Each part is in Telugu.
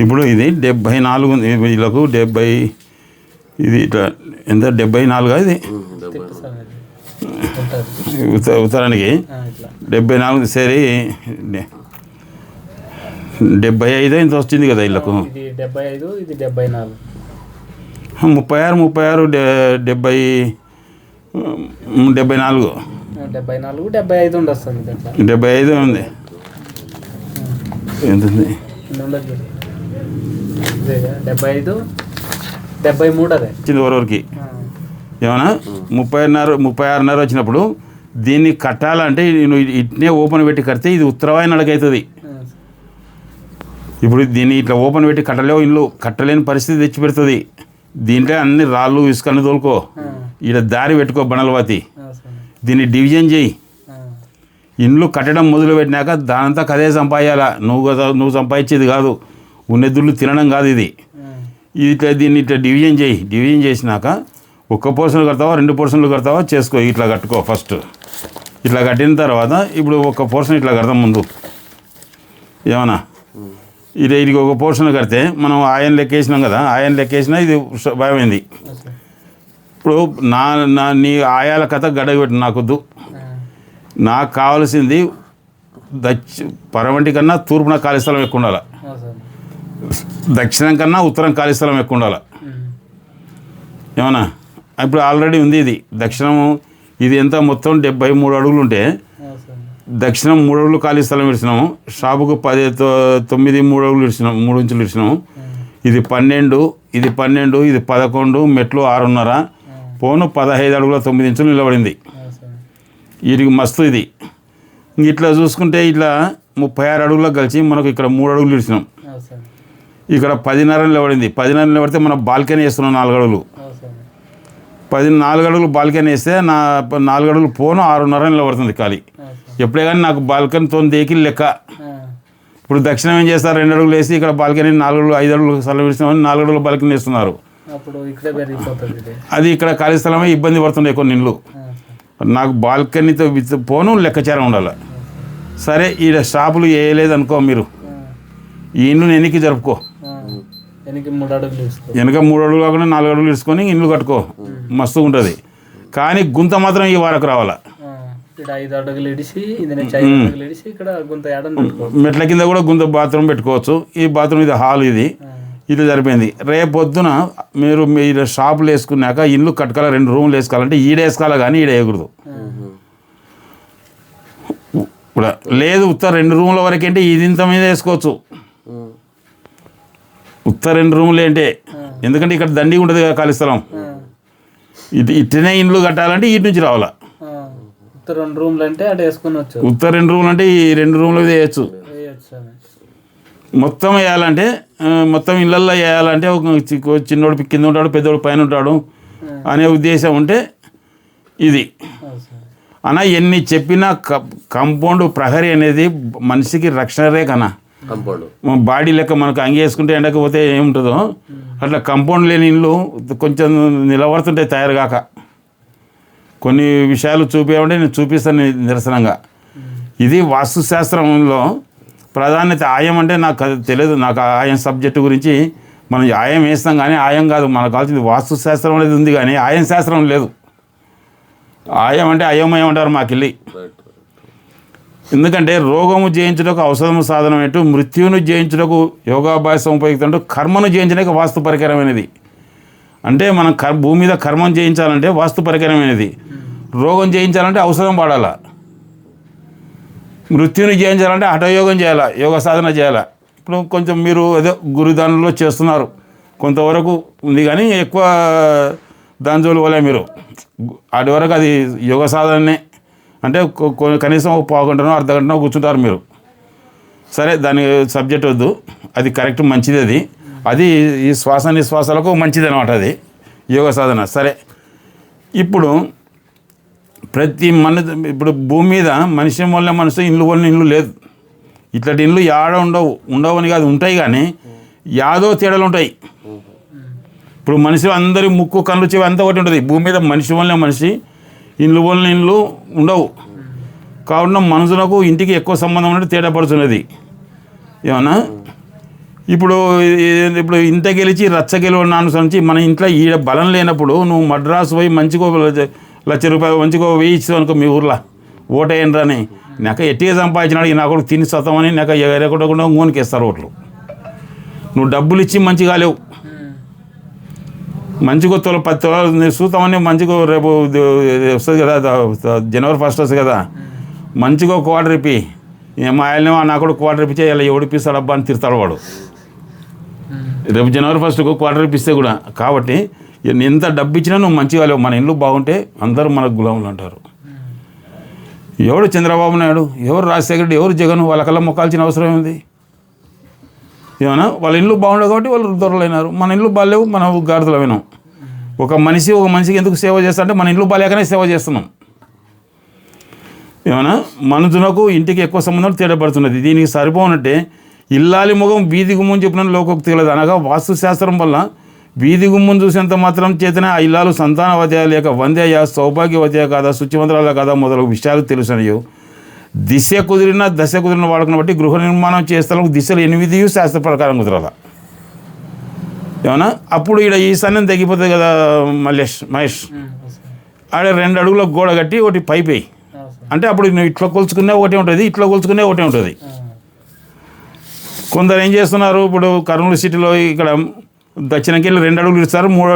ఇప్పుడు ఇది 74 ఉంది వీళ్ళకు 70 ఇది ఇట్లా ఎంత 74 ఇది ఉత్తరానికి 74 సరి 75 ఇంత వచ్చింది కదా వీళ్ళకు 75 ఇది 74 36 70 74 75 ఉండొస్తుంది 75 ఉంది ఎంత ఉంది 75 73 అదే వచ్చింది వరకు ఏమన్నా 36.5 వచ్చినప్పుడు దీన్ని కట్టాలంటే నువ్వు ఇట్నే ఓపెన్ పెట్టి కడితే ఇది ఉత్తరవాయి నడకవుతుంది. ఇప్పుడు దీన్ని ఇట్లా ఓపెన్ పెట్టి కట్టలేవు ఇల్లు కట్టలేని పరిస్థితి తెచ్చి పెడుతుంది. దీంట్లో అన్ని రాళ్ళు ఇసుకని తోలుకో ఇక్కడ దారి పెట్టుకో బండలవాతి దీన్ని డివిజన్ చేయి. ఇండ్లు కట్టడం మొదలు పెట్టినాక దానంతా కదే సంపాదించాలా. నువ్వు సంపాదించేది కాదు, ఉన్నెద్దుళ్ళు తినడం కాదు. ఇది ఇట్లా దీన్ని ఇట్లా డివిజన్ చేయి. డివిజన్ చేసినాక ఒక్క పోర్షన్లు కడతావా 2 పోర్షన్లు కడతావా చేసుకో. ఇట్లా కట్టుకో. ఫస్ట్ ఇట్లా కట్టిన తర్వాత ఇప్పుడు ఒక పోర్షన్ ఇట్లా కడతాం ముందు ఏమన్నా ఇది ఒక పోర్షన్ కడితే మనం ఆయన లెక్కేసినాం కదా. ఆయన లెక్కేసినా ఇది భయమైంది. ఇప్పుడు నీ ఆయాల కథ గడగబెట్టి నాకొద్దు. నాకు కావాల్సింది పరవంటి కన్నా తూర్పున ఖాళీ స్థలం ఎక్కువ ఉండాలి, దక్షిణం కన్నా ఉత్తరం ఖాళీ స్థలం ఎక్కువ ఉండాలి. ఏమన్నా ఇప్పుడు ఆల్రెడీ ఉంది ఇది దక్షిణం. ఇది ఎంత మొత్తం 73 అడుగులు ఉంటే దక్షిణం 3 అడుగులు ఖాళీ స్థలం ఇచ్చినాము. షాపుకు 9 3 అడుగులు ఇచ్చినాము, 3 ఇంచులు ఇచ్చినాము. ఇది 12, ఇది 12, ఇది 11, మెట్లు 6.5 పోను 15 అడుగుల 9 ఇంచులు నిలబడింది. వీటికి మస్తు ఇది. ఇట్లా చూసుకుంటే ఇట్లా 36 అడుగులకు కలిసి మనకు ఇక్కడ 3 అడుగులు ఇచ్చినాం. ఇక్కడ 10.5 నిలబడింది. 10.5 నిలబడితే మనం బాల్కనీ వేస్తున్నాం 4 అడుగులు. 4 అడుగులు బాల్కనీ వేస్తే 4 అడుగులు పోను 6.5 నిలబడుతుంది ఖాళీ. ఎప్పుడే కానీ నాకు బాల్కనీతో దేకి లెక్క. ఇప్పుడు దక్షిణం ఏం చేస్తారు 2 అడుగులు వేసి ఇక్కడ బాల్కనీ 4 అడుగులు 5 అడుగులు స్థలం ఇస్తున్నామని 4 అడుగులు బాల్కనీ వేస్తున్నారు. అది ఇక్కడ ఖాళీ స్థలమే ఇబ్బంది పడుతుండే కొన్ని ఇండ్లు. నాకు బాల్కనీతో పోను లెక్కచారం ఉండాలి. సరే ఈడ షాపులు వేయలేదు అనుకో, మీరు ఈ ఇండ్లు వెనక్కి జరుపుకో. వెనక 3 అడుగులు కాకుండా 4 అడుగులు ఇసుకొని ఇండ్లు కట్టుకో, మస్తుగా ఉంటుంది. కానీ గుంత మాత్రం ఈ వారకు రావాలా. మెట్ల కింద కూడా గుంత బాత్రూమ్ పెట్టుకోవచ్చు. ఈ బాత్రూమ్ ఇది హాల్, ఇది ఇది సరిపోయింది. రేపొద్దున మీరు షాపులు వేసుకున్నాక ఇల్లు కట్టుకోవాలి, 2 రూములు వేసుకోవాలంటే ఈడేసుకోవాలి కానీ ఈడ వేయకూడదు. లేదు ఉత్తర 2 రూముల వరకు అంటే ఇది ఇంత మీద వేసుకోవచ్చు. ఉత్తర 2 రూములు అంటే ఎందుకంటే ఇక్కడ దండి ఉంటుంది కదా ఖాళీ స్థలం. ఇట్లనే ఇండ్లు కట్టాలంటే ఇటు నుంచి రావాలా. ఉత్తర 2 రూములు అంటే అటు వేసుకోవచ్చు. ఉత్తర 2 రూములు అంటే ఈ 2 రూములు వేయచ్చు. మొత్తం వేయాలంటే మొత్తం ఇళ్ళల్లో వేయాలంటే ఒక చిన్నోడు కింద ఉంటాడు, పెద్దోడు పైన ఉంటాడు అనే ఉద్దేశం ఉంటే ఇది అన్న. ఎన్ని చెప్పినా కంపౌండ్ ప్రహరీ అనేది మనిషికి రక్షణ రేఖనా. బాడీ లెక్క మనకు అంగి వేసుకుంటే ఎండకపోతే ఏముంటుందో అట్లా కంపౌండ్ లేని ఇల్లు కొంచెం నిలబడుతుంటాయి తయారు కాక. కొన్ని విషయాలు చూపించాలంటే నేను చూపిస్తాను నిరసనంగా. ఇది వాస్తుశాస్త్రంలో ప్రాధాన్యత. ఆయం అంటే నాకు తెలియదు, నాకు ఆయం సబ్జెక్టు గురించి. మనం ఆయం వేస్తాం కానీ ఆయం కాదు మనకు కావాల్సింది. వాస్తుశాస్త్రం అనేది ఉంది కానీ ఆయం శాస్త్రం లేదు. ఆయం అంటే అయోమయం అంటారు మాకెళ్ళి. ఎందుకంటే రోగము జయించుటకు ఔషధము సాధనం ఏంటో, మృత్యువును జయించుటకు యోగాభ్యాసం ఉపయుక్తం అంటూ, కర్మను జయించడానికి వాస్తు పరికరమైనది. అంటే మనం భూమి మీద కర్మం జయించాలంటే వాస్తు పరికరమైనది. రోగం జయించాలంటే ఔషధం వాడాలా. మృత్యుని జయించాలంటే హఠయోగం చేయాలా, యోగ సాధన చేయాలా. ఇప్పుడు కొంచెం మీరు ఏదో గురుదానంలో చేస్తున్నారు, కొంతవరకు ఉంది కానీ ఎక్కువ దాంజోలు వల్ల మీరు వాటి వరకు అది యోగ సాధననే. అంటే కనీసం ఒక పావు గంటనో అర్ధ గంటనో కూర్చుంటారు మీరు. సరే దాని సబ్జెక్ట్ వద్దు, అది కరెక్ట్ మంచిది. అది ఈ శ్వాస నిశ్వాసాలకు మంచిది అనమాట అది యోగ సాధన. సరే ఇప్పుడు ఇప్పుడు భూమి మీద మనిషి వల్ల మనిషి ఇల్లు వల్ల ఇల్లు లేదు. ఇట్లాంటి ఇల్లు యాడ ఉండవని కాదు, ఉంటాయి కానీ యాదో తేడాలు ఉంటాయి. ఇప్పుడు మనిషి అందరి ముక్కు కళ్ళు చెవి అంతా ఒకటి ఉంటుంది. భూమి మీద మనిషి వల్ల మనిషి ఇల్లు వల్ల ఇల్లు ఉండవు. కావున మనుషులకు ఇంటికి ఎక్కువ సంబంధం ఉన్నట్టు తేడా పడుతున్నది. ఏమన్నా ఇప్పుడు ఇప్పుడు ఇంత గెలిచి రచ్చ గెలవని అనుసరించి మన ఇంట్లో ఈడ బలం లేనప్పుడు నువ్వు మద్రాసు పోయి మంచిగా ₹1,00,000 మంచిగా వేయించావు అనుకో మీ ఊర్లో ఓటేయండి అని నాకు ఎట్టిగా సంపాదించినాడు ఈ నా కొడుకు తిని సతమని నాకు ఎరగకుండా ఇంకోనికి ఇస్తారు ఓట్లు. నువ్వు డబ్బులు ఇచ్చి మంచిగా లేవు, మంచిగా 10 తులాలు సూతామని మంచిగా రేపు వస్తుంది కదా, జనవరి 1 వస్తుంది కదా, మంచిగా క్వార్టర్ ఇప్పి మా ఆయనేమో నా కూడా క్వార్టర్ ఇప్పించే ఇలా ఎవడిపిస్తాడు అబ్బా అని తిడతాడు వాడు. రేపు జనవరి 1 క్వార్టర్ ఇప్పిస్తే కూడా. కాబట్టి ఎంత డబ్బు ఇచ్చినా నువ్వు మంచిగా లేవు. మన ఇల్లు బాగుంటే అందరూ మనకు గులాములు అంటారు. ఎవడు చంద్రబాబు నాయుడు, ఎవరు రాజశేఖర రెడ్డి, ఎవరు జగన్, వాళ్ళకల్లా మొక్కాల్సిన అవసరం ఏంది? ఏమన్నా వాళ్ళ ఇల్లు బాగుండదు కాబట్టి వాళ్ళు దొరలైనారు. మన ఇల్లు బాగాలేవు, మనం గాడిదలు వినాం. ఒక మనిషికి ఎందుకు సేవ చేస్తా అంటే మన ఇల్లు బాగాలేకనే సేవ చేస్తున్నాం. ఏమన్నా మనుషులకు ఇంటికి ఎక్కువ సంబంధం తేడాపడుతున్నది. దీనికి సరిపోనట్టే ఇల్లాలి ముఖం వీధి గుమ్మని చెప్పిన లోకోక్తి కలదు. అనగా వాస్తుశాస్త్రం వల్ల వీధి గుమ్మం చూసేంత మాత్రం చేతనే ఆ ఇల్లాలు సంతానవతయ లేక వందేయ సౌభాగ్యవతయ కాదా శుచివంతరాల కాదా మొదలగు విషయాలు తెలుసనియో. దశ కుదిరిన వాడుకున్న బట్టి గృహ నిర్మాణం చేస్తాను దిశలు 8 శాస్త్ర ప్రకారం కుదరాల. ఏమన్నా అప్పుడు ఇక్కడ ఈ సన్నం తగ్గిపోతుంది కదా మహేష్ ఆడ 2 అడుగుల గోడ కట్టి ఒకటి పైప్ వేయి అంటే అప్పుడు నువ్వు ఇట్లా కొలుచుకునే ఒకటే ఉంటుంది, ఇట్లా కొలుచుకునే ఒకటే ఉంటుంది. కొందరు ఏం చేస్తున్నారు, ఇప్పుడు కర్నూలు సిటీలో ఇక్కడ దక్షిణకి వెళ్ళి 2 అడుగులు ఇస్తారు, 3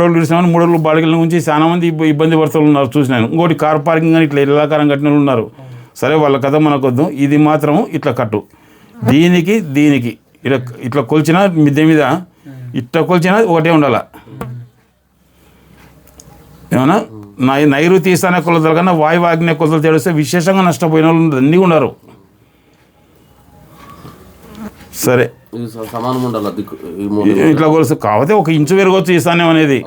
అడుగులు ఇస్తామని 3 అడుగులు బాడికల నుంచి చాలా మంది ఇబ్బంది పడుతున్నారు చూసినాను. ఇంకోటి కార్ పార్కింగ్ అని ఇట్లా ఇళ్ళాకారం కట్టిన ఉన్నారు. సరే వాళ్ళ కథ మనకొద్దు, ఇది మాత్రం ఇట్లా కట్టు. దీనికి ఇట్లా కొలిచిన మిద్దె మీద ఇట్లా కొలిచిన ఒకటే ఉండాల. ఏమన్నా నైరుతి ఈశాన్య కొలతల కన్నా వాయువాగ్నేయ కొలతలు తేడిస్తే విశేషంగా నష్టపోయిన వాళ్ళు అన్నీ ఉన్నారు. సరే ఇట్లా కొలుసు కాకపోతే 1 ఇంచు పెరగవచ్చు ఈశాన్యం అనేది.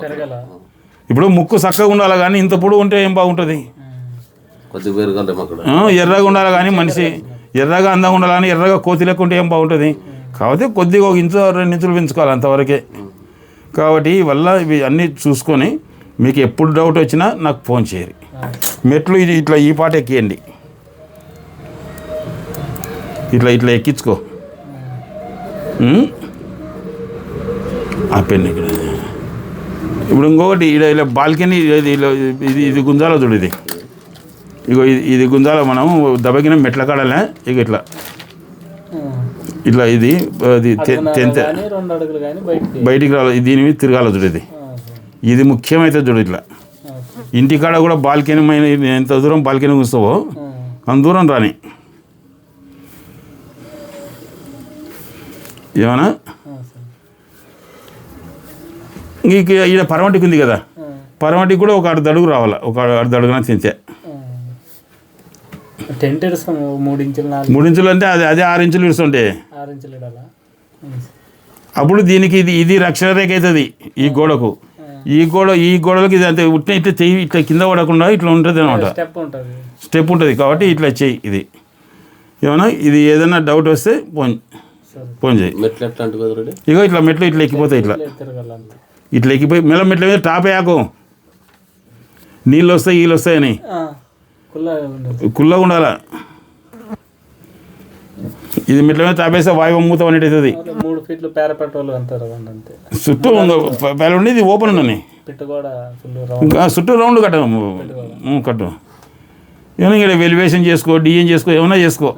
ఇప్పుడు ముక్కు చక్కగా ఉండాలి కానీ ఇంత పొడుగు ఉంటే ఏం బాగుంటుంది? ఎర్రగా ఉండాలి కానీ మనిషి ఎర్రగా అందంగా ఉండాలి కానీ ఎర్రగా కోతి లెక్క ఉంటే ఏం బాగుంటుంది? కాబట్టి కొద్దిగా 1 ఇంచు 2 ఇంచులు పెంచుకోవాలి అంతవరకే. కాబట్టి వల్ల ఇవి అన్నీ చూసుకొని మీకు ఎప్పుడు డౌట్ వచ్చినా నాకు ఫోన్ చేయరు. మెట్లు ఇట్లా ఈ పాట ఎక్కియండి, ఇట్లా ఎక్కించుకో. ఆ పెన్ ఇక్కడ. ఇప్పుడు ఇంకొకటి ఇలా బాల్కనీ ఇది గుంజాల చూడు, ఇది గుంజాల మనం దెబ్బకిన మెట్ల కాడలే ఇక ఇట్లా ఇది బయటికి రావాలి, దీని మీద తిరగాల చూడు. ఇది ముఖ్యమైతే చూడు. ఇట్లా ఇంటికాడ కూడా బాల్కనీ ఎంత దూరం బాల్కనీ కూర్చోవో అంత దూరం రాని. ఏమన్నా ఇంక ఈడ పరమటికి ఉంది కదా, పరమటికి కూడా ఒక 1 అడుగు రావాలి, ఒక 1 అడుగున తింటే. 3 ఇంచులు అంటే అదే 6 ఇంచులు ఇస్తుంటే అప్పుడు దీనికి ఇది రక్షణ రేఖ అవుతుంది. ఈ గోడకు ఈ గోడలకు ఇది అంతే ఉట్టిన ఇట్లా చెయ్యి ఇట్లా కింద పడకుండా ఇట్లా ఉంటుంది అనమాట, స్టెప్ ఉంటుంది. కాబట్టి ఇట్లా చెయ్యి. ఇది ఏమన్నా ఇది ఏదైనా డౌట్ వస్తే ఫోన్ చేయి. ఇగో ఇట్లా మెట్లు ఇట్లా ఎక్కిపోతాయి, ఇట్లా ఎక్కిపోయి మెట్ల మీద టాప్ వేయకు, నీళ్ళు వస్తాయి వీళ్ళు వస్తాయని కుల్లగా ఉండాల. ఇది మెట్ల మీద టాపేస్తే వాయువు మూతం అనేది అవుతుంది. 3 ఫీట్లు పేరపెట్రోల్ అంటారు చుట్టూ పేర ఉండేది ఓపెన్ ఉండని చుట్టూ రౌండ్ కట్టు. ఏమైనా ఇక్కడ వెలివేషన్ చేసుకో, డిఎన్ చేసుకో, ఏమైనా చేసుకో.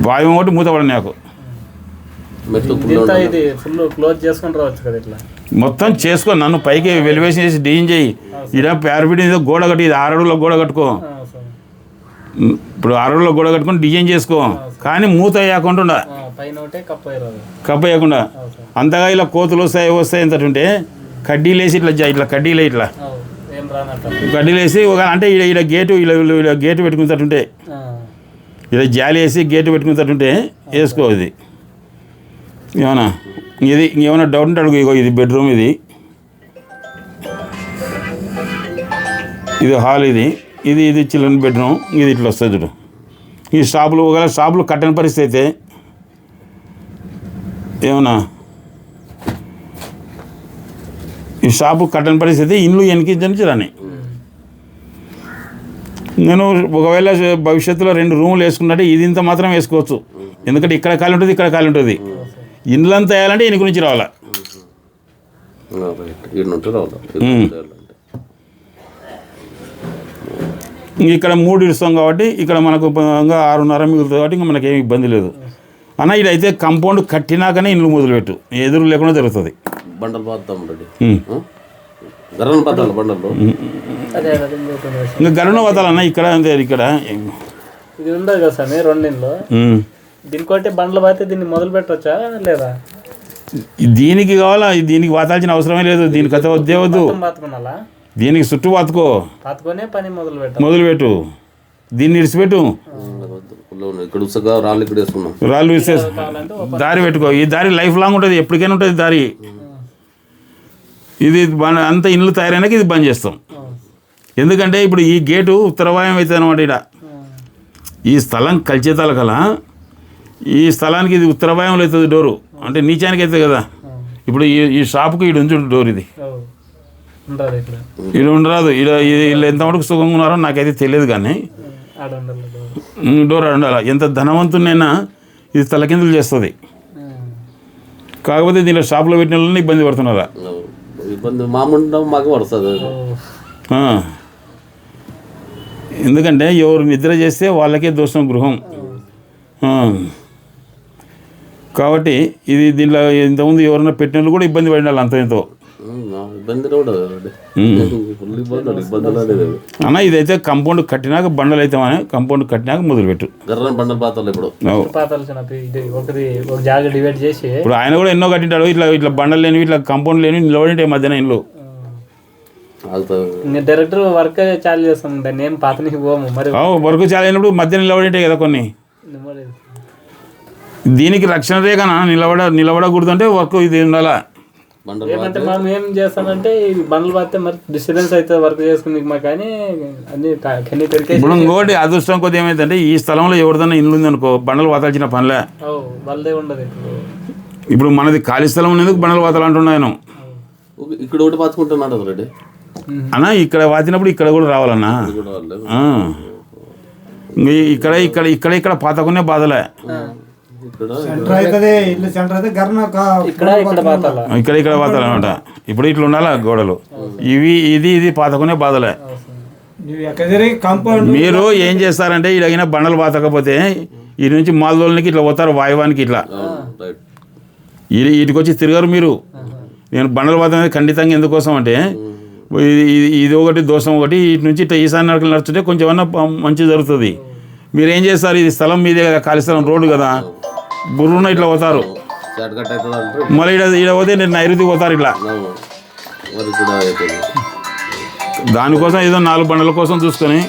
వాయువు ఒకటి మూత పడని నాకు మొత్తం చేసుకో. నన్ను పైకి వెలివేషన్ చేసి డిఎన్ చేయి. ఇక్కడ ప్యారపిట్ గోడ కట్టి, ఇది 6 అడుగుల గోడ కట్టుకో. ఇప్పుడు 6 అడుగుల గోడ కట్టుకొని డిజైన్ చేసుకో, కానీ మూత వేయకుండా కప్ప వేయకుండా. అంతగా ఇలా కోతులు వస్తాయి ఎంతటుంటే కడ్డీలు వేసి ఇట్లా కడ్డీలే ఇట్లా కడ్డీలు వేసి అంటే ఇక్కడ గేటు ఇలా గేటు పెట్టుకునేటట్టుంటే, ఇలా జాలి వేసి గేటు పెట్టుకునేటట్టుంటే వేసుకో. ఇది ఏమన్నా ఇంకేమైనా డౌట్ ఉంటే అడుగు. ఇగో ఇది బెడ్రూమ్, ఇది హాల్, ఇది చిల్డ్రన్ బెడ్రూమ్. ఇది ఇట్లా వస్తుంది చూడు. ఈ షాపులు కట్టని పరిస్థితి అయితే ఏమన్నా ఈ షాపు కట్టని పరిస్థితి ఇల్లు వెనకించి రాని. నేను ఒకవేళ భవిష్యత్తులో 2 రూములు వేసుకున్నట్టే ఇది ఇంత మాత్రం వేసుకోవచ్చు. ఎందుకంటే ఇక్కడ ఖాళీ ఉంటుంది, ఇక్కడ ఖాళీ ఉంటుంది. ఇండ్లంతా వేయాలంటే ఈయన గురించి రావాలా. రైట్. ఈడ నుండి రావాలి. ఇంక ఇక్కడ 3 ఇస్తాం కాబట్టి ఇక్కడ మనకు ఇంకా 6.5 మిగులుతుంది కాబట్టి ఇంకా మనకేం ఇబ్బంది లేదు అన్న. ఇదైతే కాంపౌండ్ కట్టినాకనే ఇండ్లు మొదలుపెట్టు, ఎదురు లేకుండా జరుగుతుంది. బండలు పాతాం రెడీ. గర్రలు పాతాలి బండలు. అదే అదే ఇంకోటి ఇంకా గరుణ వతాలన్న ఇక్కడ అంతే. ఇక్కడ ఇది ఉండదు కదా సార్ రెండింటిలో. దీనికోటి బండ్లు పాతే దీన్ని మొదలు పెట్టవచ్చా లేదా? దీనికి కావాలా, దీనికి వాతాల్సిన అవసరమే లేదు. దీనికి కథ వద్దే వద్దు, పాతుకున్నాలా? దీనికి చుట్టూ పాతుకో, పాతుకొనే పని మొదలు మొదలుపెట్టు. దీన్ని ఇడిచిపెట్టు, ఇక్కడ ఉసగా రాళ్ళు ఇక్కడ వేసుకున్నాం. రాళ్ళు విసేసి దారి పెట్టుకో. ఈ దారి లైఫ్ లాంగ్ ఉంటుంది, ఎప్పటికైనా ఉంటుంది దారి. ఇది అంత ఇండ్లు తయారైనాక ఇది బంద్ చేస్తాం. ఎందుకంటే ఇప్పుడు ఈ గేటు ఉత్తరవాయం అవుతుంది అనమాట. ఇక్కడ ఈ స్థలం కలిచేతాల కల ఈ స్థలానికి ఇది ఉత్తరవాయంలో అవుతుంది డోరు, అంటే నీచానికి అవుతుంది కదా. ఇప్పుడు ఈ షాప్కి ఇటు ఉంచు డోర్, ఇది ఇక్కడ ఉండరాదు. వీళ్ళు ఎంత మటుకు సుఖంగా ఉన్నారో నాకైతే తెలియదు, కానీ డోర్ ఉండాలి. ఎంత ధనవంతునైనా ఇది తలకిందులు చేస్తుంది. కాకపోతే దీనిలో షాప్లో పెట్టిన వాళ్ళని ఇబ్బంది పడుతున్నారా? ఇబ్బంది మామూలు మాకు పడుతుంది. ఎందుకంటే ఎవరు నిద్ర చేస్తే వాళ్ళకే దోషం గృహం. కాబట్టి ఇది దీంట్లో ఇంతకుముందు ఎవరైనా పెట్టిన వాళ్ళు కూడా ఇబ్బంది పడినారు అంత ఎంతో. అన్న ఇదైతే కాంపౌండ్ కట్టినాక బండలు అవుతామని, కాంపౌండ్ కట్టినాక మొదలుపెట్టు. ఇప్పుడు ఆయన కూడా ఎన్నో కట్టింటాడు. ఇట్లా ఇట్లా బండలు లేనివి, ఇట్లా కాంపౌండ్ లేనివి నిలబడి మధ్యాహ్నం ఇంట్లో డైరెక్టర్ వర్క్ చాలు చేస్తాం. దాన్ని ఏం పాతనికి పోము. మరి వర్క్ చాలు అయినప్పుడు మధ్య నిలబడి కదా కొన్ని. దీనికి రక్షణ రేఖ నిలబడకూడదు అంటే వర్క్ ఇది ఉండాలా. ఏమంటే మనం ఏం చేస్తామంటే బండ్లు పాతే మరి డిస్టర్బెన్స్ అవుతుంది వర్క్ చేసుకుని మాకు, కానీ అన్ని ఇప్పుడు ఇంకోటి అదృష్టం కొద్ది ఏమైందంటే ఈ స్థలంలో ఎవరిదైనా ఇల్లు ఉంది అనుకో, బండలు వాతాల్సిన పనిలే. వాళ్ళదే ఉండదు. ఇప్పుడు మనది ఖాళీ స్థలం ఉన్నందుకు బండలు వాతాలు అంటున్నాను. ఇక్కడ ఒకటి పాతుకుంటున్నాడు రెడీ అన్న. ఇక్కడ వాతినప్పుడు ఇక్కడ కూడా రావాలన్నా. ఇక్కడ ఇక్కడ ఇక్కడ ఇక్కడ పాతకునే బాధలే. ఇక్కడ ఇక్కడ పాతాలి అనమాట. ఇప్పుడు ఇట్లా ఉండాలా గోడలు, ఇది పాతకునే బాధలే. మీరు ఏం చేస్తారంటే ఇలాగైనా బండలు పాతకపోతే ఈ నుంచి మాల్దోళ్ళకి ఇట్లా పోతారు వాయువానికి, ఇట్లా ఇటుకు వచ్చి తిరగరు మీరు. నేను బండలు పాత ఖండితంగా ఎందుకోసం అంటే ఇది ఒకటి దోషం ఒకటి. ఇటు నుంచి ఇట్లా ఈశాన్య నడకలు నడుస్తుంటే కొంచెం అన్నా మంచి జరుగుతుంది. మీరు ఏం చేస్తారు, ఇది స్థలం మీదే కదా, ఖాళీ స్థలం, రోడ్డు కదా, బుర్రున ఇట్లా పోతారు. మళ్ళీ ఇక్కడ పోతే నేను నైరుతి పోతారు ఇట్లా. దానికోసం ఏదో 4 బండల కోసం చూసుకొని